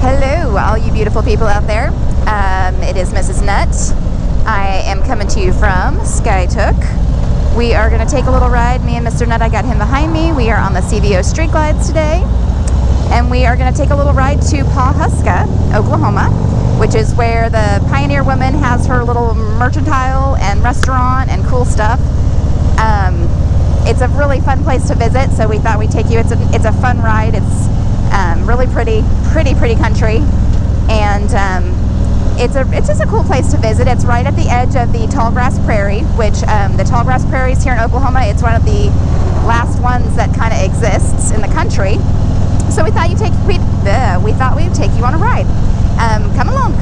Hello, all you beautiful people out there. It is Mrs. Nutt. I am coming to you from Skytook. We are going to take a little ride. Me and Mr. Nutt, I got him behind me. We are on the CVO Street Glides today. And we are going to take a little ride to Pawhuska, Oklahoma, which is where the Pioneer woman has her little mercantile and restaurant and cool stuff. It's a really fun place to visit, so we thought we'd take you. It's a fun ride. It's really pretty country, and it's just a cool place to visit. It's right at the edge of the Tallgrass Prairie, which the Tallgrass Prairies here in Oklahoma, it's one of the last ones that kind of exists in the country. So we thought we'd take you on a ride. Come along.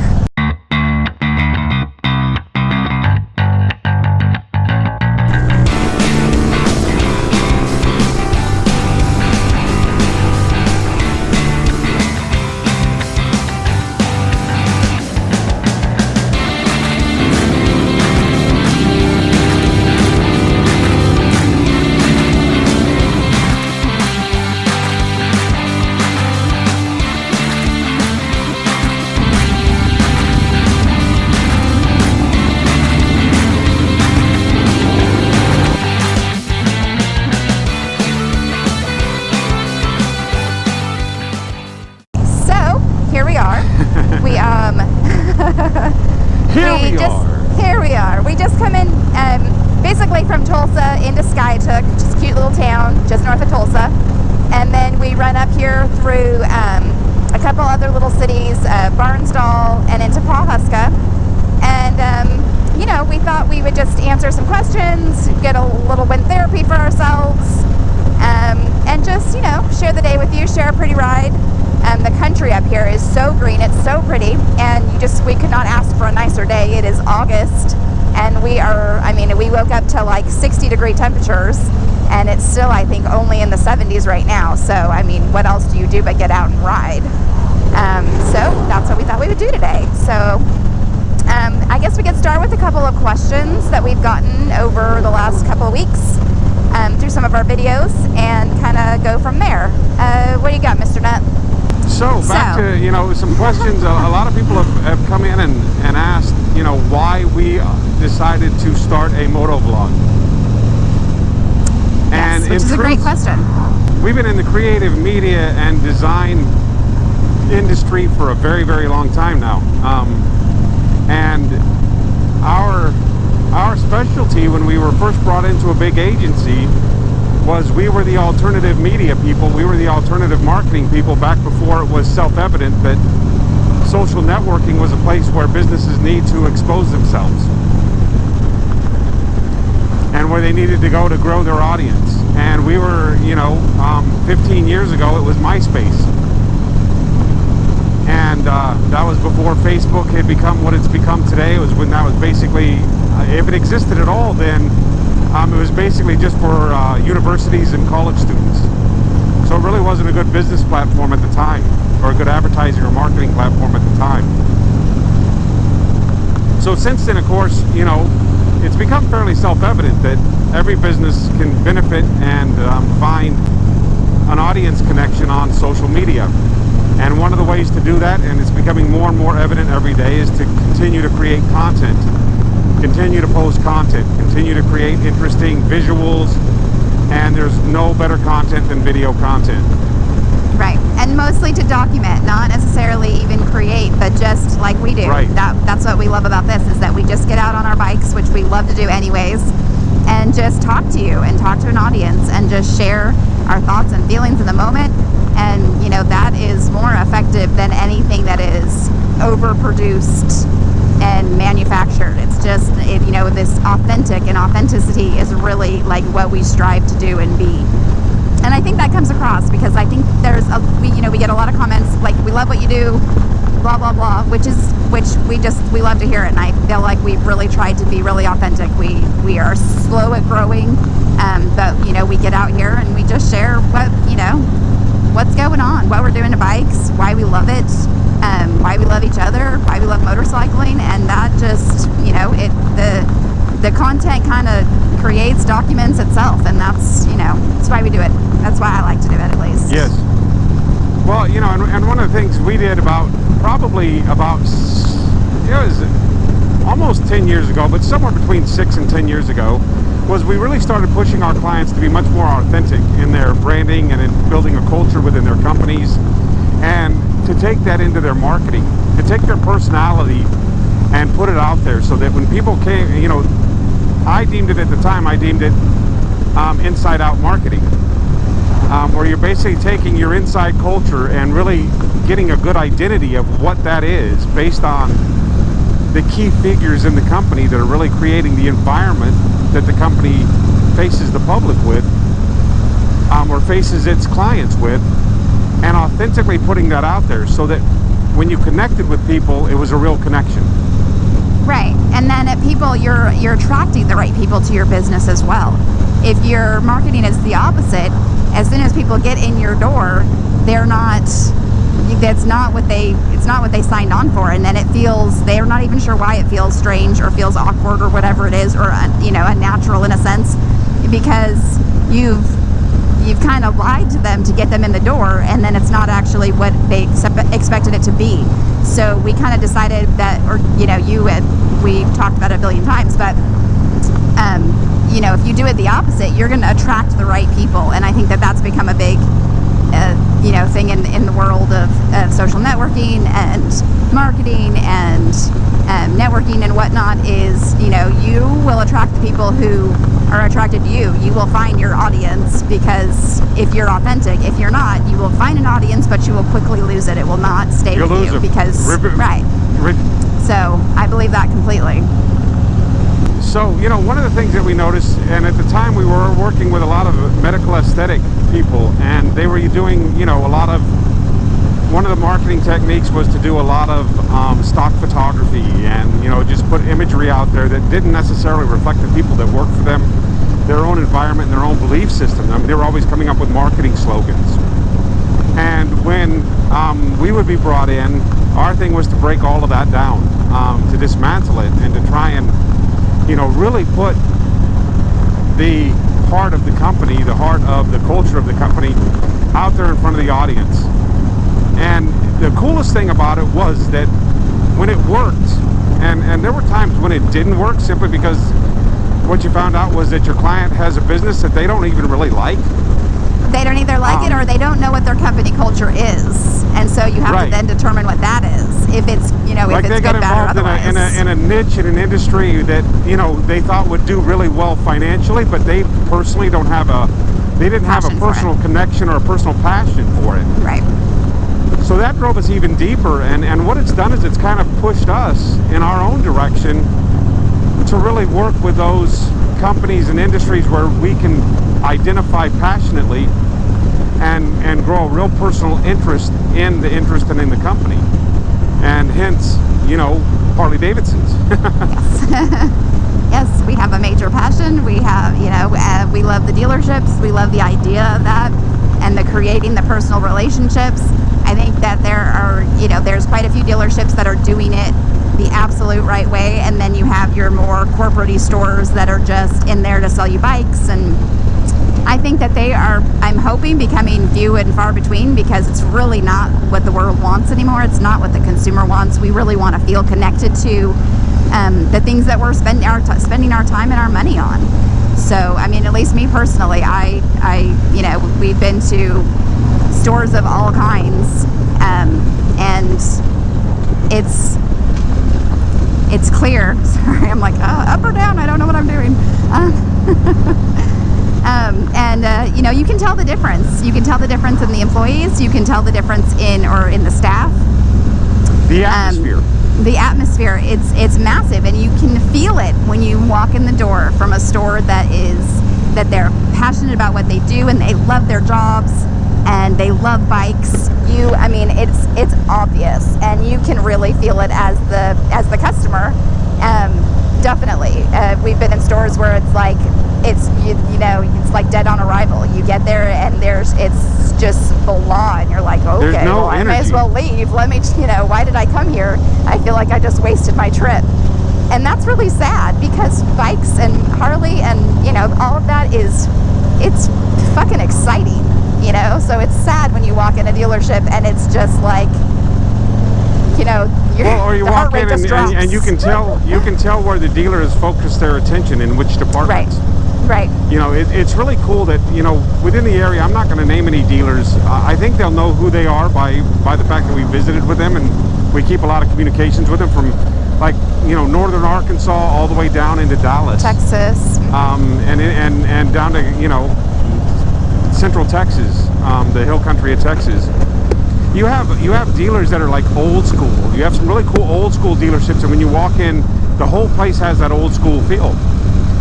Here we are. We just come in basically from Tulsa into Skytook, just a cute little town just north of Tulsa. And then we run up here through a couple other little cities, Barnsdall and into Pawhuska. And, we thought we would just answer some questions, get a little wind therapy for ourselves, and just, share the day with you, share a pretty ride. The country up here is so green, it's so pretty, and we could not ask for a nicer day. It is August, and we woke up to like 60-degree temperatures, and it's still, I think, only in the 70s right now. So, what else do you do but get out and ride? So that's what we thought we would do today. So, I guess we could start with a couple of questions that we've gotten over the last couple of weeks through some of our videos, and kind of go from there. What do you got, Mr. Nutt? So back to some questions. A lot of people have come in and asked why we decided to start a moto vlog. And which is a great question. We've been in the creative media and design industry for a very, very long time now, and our specialty when we were first brought into a big agency was we were the alternative media people. We were the alternative marketing people back before it was self-evident that social networking was a place where businesses need to expose themselves and where they needed to go to grow their audience. And we were, 15 years ago, it was MySpace. And that was before Facebook had become what it's become today. It was when that was basically, if it existed at all, then it was basically just for universities and college students. So it really wasn't a good business platform at the time, or a good advertising or marketing platform at the time. So since then, of course, it's become fairly self-evident that every business can benefit and find an audience connection on social media. And one of the ways to do that, and it's becoming more and more evident every day, is to continue to create content. Continue to post content, continue to create interesting visuals, and there's no better content than video content. Right, and mostly to document, not necessarily even create, but just like we do. Right. That's what we love about this, is that we just get out on our bikes, which we love to do anyways, and just talk to you and talk to an audience and just share our thoughts and feelings in the moment. And, that is more effective than anything that is overproduced and manufactured. It's just, this authenticity is really like what we strive to do and be. And I think that comes across, because I think we get a lot of comments like, we love what you do, blah, blah, blah, which we love to hear it. And I feel like we've really tried to be really authentic. We are slow at growing, but, we get out here and we just share what's going on, what we're doing to bikes, why we love it, why we love each other, why we love motorcycling, and that just, the content kind of creates, documents itself, and that's why we do it. That's why I like to do it, at least. Yes. Well, and one of the things we did it was almost 10 years ago, but somewhere between 6 and 10 years ago, was we really started pushing our clients to be much more authentic in their branding and in building a culture within their companies, and to take that into their marketing, to take their personality and put it out there, so that when people came, I deemed it inside out marketing, where you're basically taking your inside culture and really getting a good identity of what that is based on the key figures in the company that are really creating the environment that the company faces the public with, or faces its clients with, and authentically putting that out there so that when you connected with people, it was a real connection. Right, and then you're attracting the right people to your business as well. If your marketing is the opposite, as soon as people get in your door, it's not what they signed on for, and then they're not even sure why it feels strange or feels awkward or whatever it is, or unnatural in a sense, because you've kind of lied to them to get them in the door, and then it's not actually what they expected it to be. So we kind of decided that, we talked about it a billion times, but if you do it the opposite, you're going to attract the right people. And I think that that's become a big thing in the world of social networking and marketing and networking and whatnot, is you will attract the people who are attracted to you. You will find your audience, because if you're authentic, if you're not, you will find an audience, but you will quickly lose it. It will not stay with you, because right. So I believe that completely. So, one of the things that we noticed, and at the time we were working with a lot of medical aesthetic people, and they were doing, one of the marketing techniques was to do a lot of stock photography and, just put imagery out there that didn't necessarily reflect the people that work for them, their own environment and their own belief system. I mean, they were always coming up with marketing slogans. And when we would be brought in, our thing was to break all of that down, to dismantle it, and to try and really put the heart of the company, the heart of the culture of the company out there in front of the audience. And the coolest thing about it was that when it worked, and there were times when it didn't work, simply because what you found out was that your client has a business that they don't even really like. They don't either like it, or they don't know what their company culture is, and so you have to then determine what that is. If it's if it's good, bad, or otherwise. In a niche, in an industry that they thought would do really well financially, but they personally didn't have a personal connection or a personal passion for it. Right. So that drove us even deeper, and what it's done is it's kind of pushed us in our own direction to really work with those companies and industries where we can identify passionately and grow a real personal interest in the company, and hence Harley Davidson's. Yes, we have a major passion. We have we love the dealerships, we love the idea of that, and creating the personal relationships. I think that there's quite a few dealerships that are doing it the absolute right way, and then you have your more corporate-y stores that are just in there to sell you bikes, and I think that they are, I'm hoping, becoming few and far between, because it's really not what the world wants anymore. It's not what the consumer wants. We really want to feel connected to the things that we're spending our time and our money on. So, I mean, at least me personally, we've been to stores of all kinds, and it's clear. Sorry, I'm like, up or down? I don't know what I'm doing. You can tell the difference. You can tell the difference in the employees. You can tell the difference in the staff. The atmosphere. The atmosphere. It's massive, and you can feel it when you walk in the door from a store that they're passionate about what they do, and they love their jobs, and they love bikes. It's obvious, and you can really feel it as the customer. Definitely, we've been in stores where it's like it's like dead on arrival. You get there and it's just blah, and you're like, okay, I may as well leave. Let me, why did I come here? I feel like I just wasted my trip. And that's really sad, because bikes and Harley and all of that it's fucking exciting. you know? So it's sad when you walk in a dealership and it's just like, you know, or you the walk heart rate in just drops. and you can tell where the dealer has focused their attention in which departments. Right. You know, it's really cool that, you know, within the area, I'm not going to name any dealers. I think they'll know who they are by the fact that we visited with them, and we keep a lot of communications with them from, like, you know, northern Arkansas all the way down into Dallas, Texas, and down to, you know, central Texas, the hill country of Texas. You have dealers that are like old school. You have some really cool old school dealerships, and when you walk in, the whole place has that old school feel.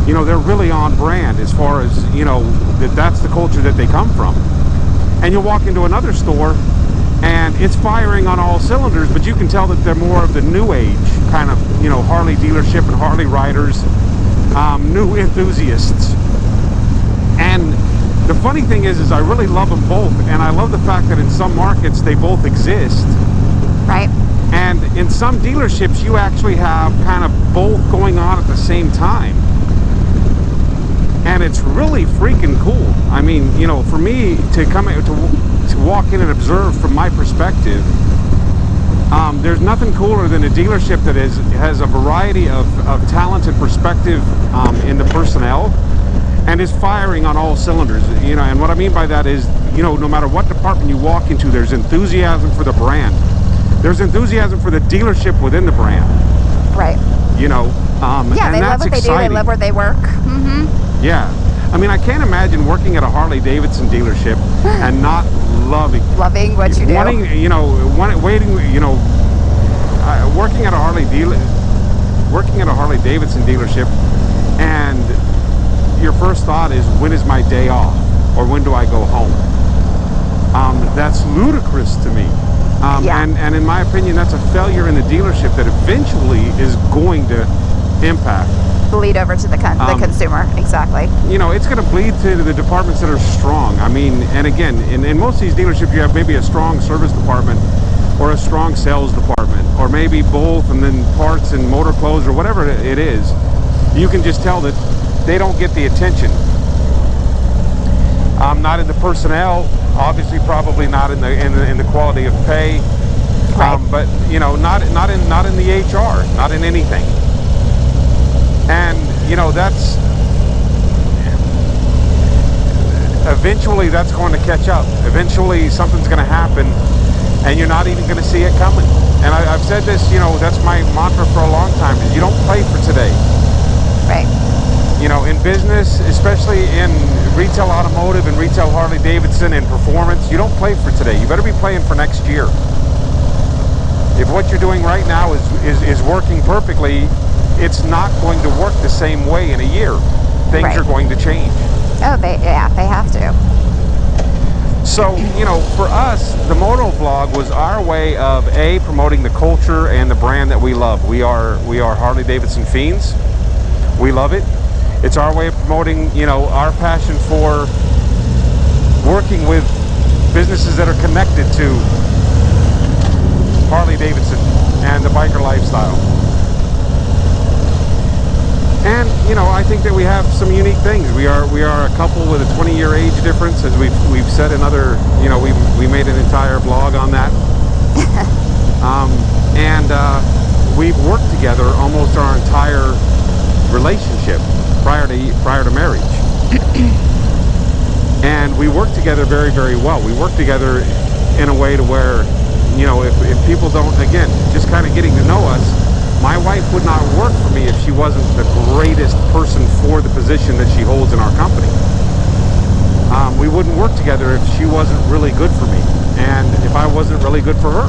You know, they're really on brand as far as, you know, that's the culture that they come from. And you'll walk into another store and it's firing on all cylinders, but you can tell that they're more of the new age kind of, you know, Harley dealership and Harley riders, new enthusiasts. And the funny thing is I really love them both, and I love the fact that in some markets they both exist. right? And in some dealerships you actually have kind of both going on at the same time. And it's really freaking cool. I mean, you know, for me to come to walk in and observe from my perspective, there's nothing cooler than a dealership that has a variety of talent and perspective in the personnel, and is firing on all cylinders. You know, and what I mean by that is, you know, no matter what department you walk into, there's enthusiasm for the brand. There's enthusiasm for the dealership within the brand. Right. You know, yeah, and they love that's what they exciting. do. They love where they work. Mm-hmm. Yeah. I mean, I can't imagine working at a Harley Davidson dealership and not loving What you do. Wanting, you know, waiting, you know, working at a Harley Davidson dealership, and your first thought is, when is my day off, or when do I go home? That's ludicrous to me. Yeah. And in my opinion, that's a failure in the dealership that eventually is going to impact. Bleed over to the consumer. Exactly. You know, it's going to bleed to the departments that are strong. I mean, and again, in most of these dealerships, you have maybe a strong service department or a strong sales department, or maybe both, and then parts and motor clothes or whatever it is. You can just tell that they don't get the attention. Not in the personnel, obviously, probably not in the quality of pay, Right. but you know, not in the HR, not in anything. And you know, that's eventually that's going to catch up. Eventually something's going to happen, and you're not even going to see it coming. And I've said this, you know, that's my mantra for a long time, is you don't play for today. Right. You know, in business, especially in retail automotive and retail Harley Davidson and performance, you don't play for today. You better be playing for next year. If what you're doing right now is working perfectly, it's not going to work the same way in a year. Things Right. are going to change. Oh, they have to. So, you know, for us, the Moto Vlog was our way of promoting the culture and the brand that we love. We are Harley Davidson fiends. We love it. It's our way of promoting, you know, our passion for working with businesses that are connected to Harley Davidson and the biker lifestyle. And you know, I think that we have some unique things. We are a couple with a 20-year age difference, as we've said in other, you know, we made an entire vlog on that. We've worked together almost our entire relationship prior to marriage. And we work together very, very well. We work together in a way to where, you know, if people don't, again, just kind of getting to know us, my wife would not work for me if she wasn't the greatest person for the position that she holds in our company. We wouldn't work together if she wasn't really good for me, and if I wasn't really good for her.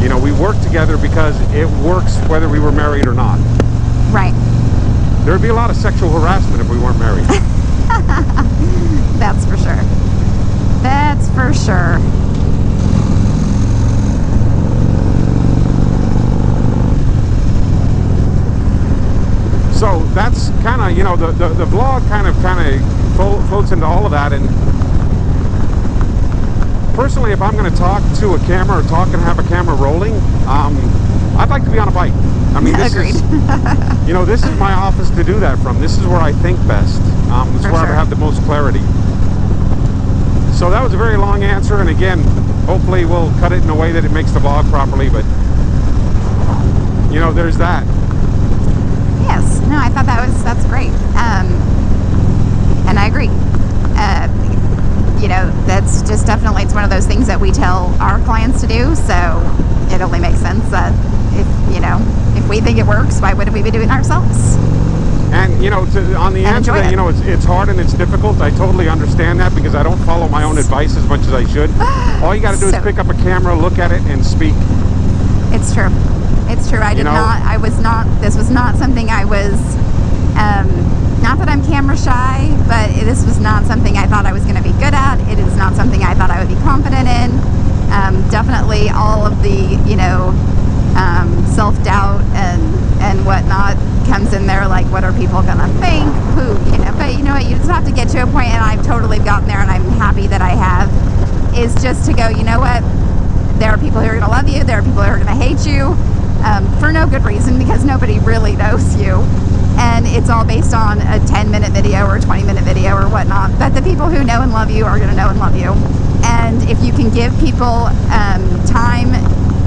You know, we work together because it works whether we were married or not. Right. There would be a lot of sexual harassment if we weren't married. That's for sure. That's for sure. So that's kind of, you know, the vlog kind of floats into all of that. And personally, if I'm going to talk to a camera or talk and have a camera rolling, I'd like to be on a bike. I mean, this Agreed. is, you know, this is my office to do that from. This is where I think best. It's For where sure. I have the most clarity. So that was a very long answer, and again, hopefully we'll cut it in a way that it makes the vlog properly, but you know, there's that. Yes, no, I thought that's great. And I agree. You know, that's just definitely, it's one of those things that we tell our clients to do, so it only makes sense that if we think it works, why wouldn't we be doing it ourselves? And you know, on the answer that, you know, it's hard and it's difficult. I totally understand that because I don't follow my own advice as much as I should. All you got to do is pick up a camera, look at it, and speak. It's true. It's true. This was not something I was, not that I'm camera shy, but this was not something I thought I was going to be good at. It is not something I thought I would be confident in. Definitely all of the, self-doubt and whatnot comes in there, like, what are people going to think? But you know what, you just have to get to a point, and I've totally gotten there, and I'm happy that I have, is just to go, you know what, there are people who are going to love you, there are people who are going to hate you, for no good reason, because nobody really knows you, and it's all based on a 10-minute video or a 20-minute video or whatnot. But the people who know and love you are going to know and love you, and if you can give people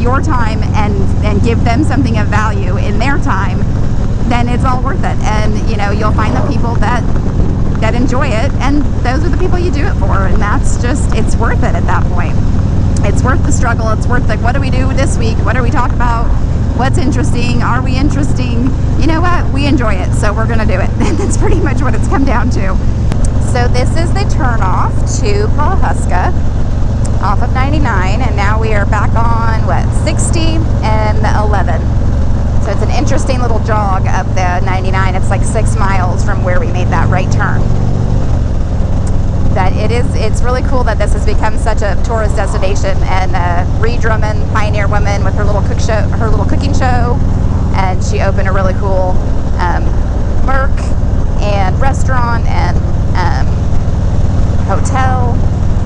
your time and give them something of value in their time, then it's all worth it. And you'll find the people that enjoy it, and those are the people you do it for, and that's just, it's worth it at that point. It's worth the struggle. It's worth, like, what do we do this week? What do we talk about? What's interesting? Are we interesting? You know what? We enjoy it, so we're going to do it. And that's pretty much what it's come down to. So this is the turnoff to Pawhuska off of 99, and now we are back on, 60 and 11. So it's an interesting little jog up the 99. It's like 6 miles from where we made that right turn. It's really cool that this has become such a tourist destination, and Ree Drummond, pioneer woman, with her little cooking show, and she opened a really cool Merc and restaurant and hotel,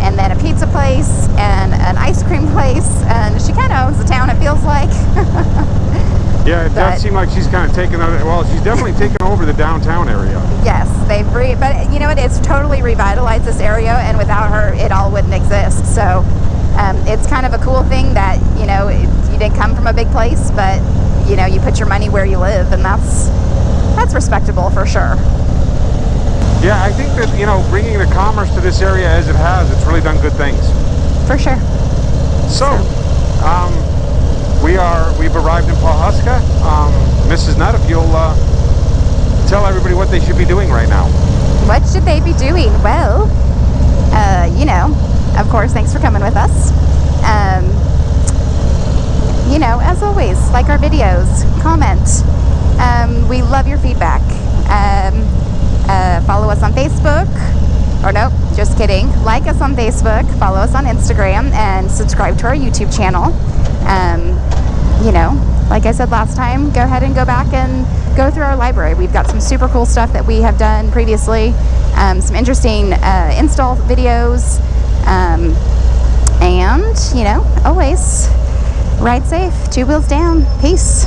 and then a pizza place and an ice cream place, and she kind of owns the town, it feels like. Yeah, it does seem like she's kind of taken over. Well, she's definitely taken over the downtown area. Yes, but you know what? It's totally revitalized this area, and without her, it all wouldn't exist. So it's kind of a cool thing that you didn't come from a big place, but you put your money where you live, and that's respectable for sure. Yeah, I think that bringing the commerce to this area as it has, it's really done good things. For sure. So. We've arrived in Pawhuska. MrsNutt, if you'll tell everybody what they should be doing right now. What should they be doing? Well, of course, thanks for coming with us. As always, like our videos, comment. We love your feedback. Follow us on Facebook. Or nope, just kidding. Like us on Facebook, follow us on Instagram, and subscribe to our YouTube channel. Like I said last time, go ahead and go back and go through our library. We've got some super cool stuff that we have done previously, some interesting install videos, and always ride safe, 2 wheels down. Peace.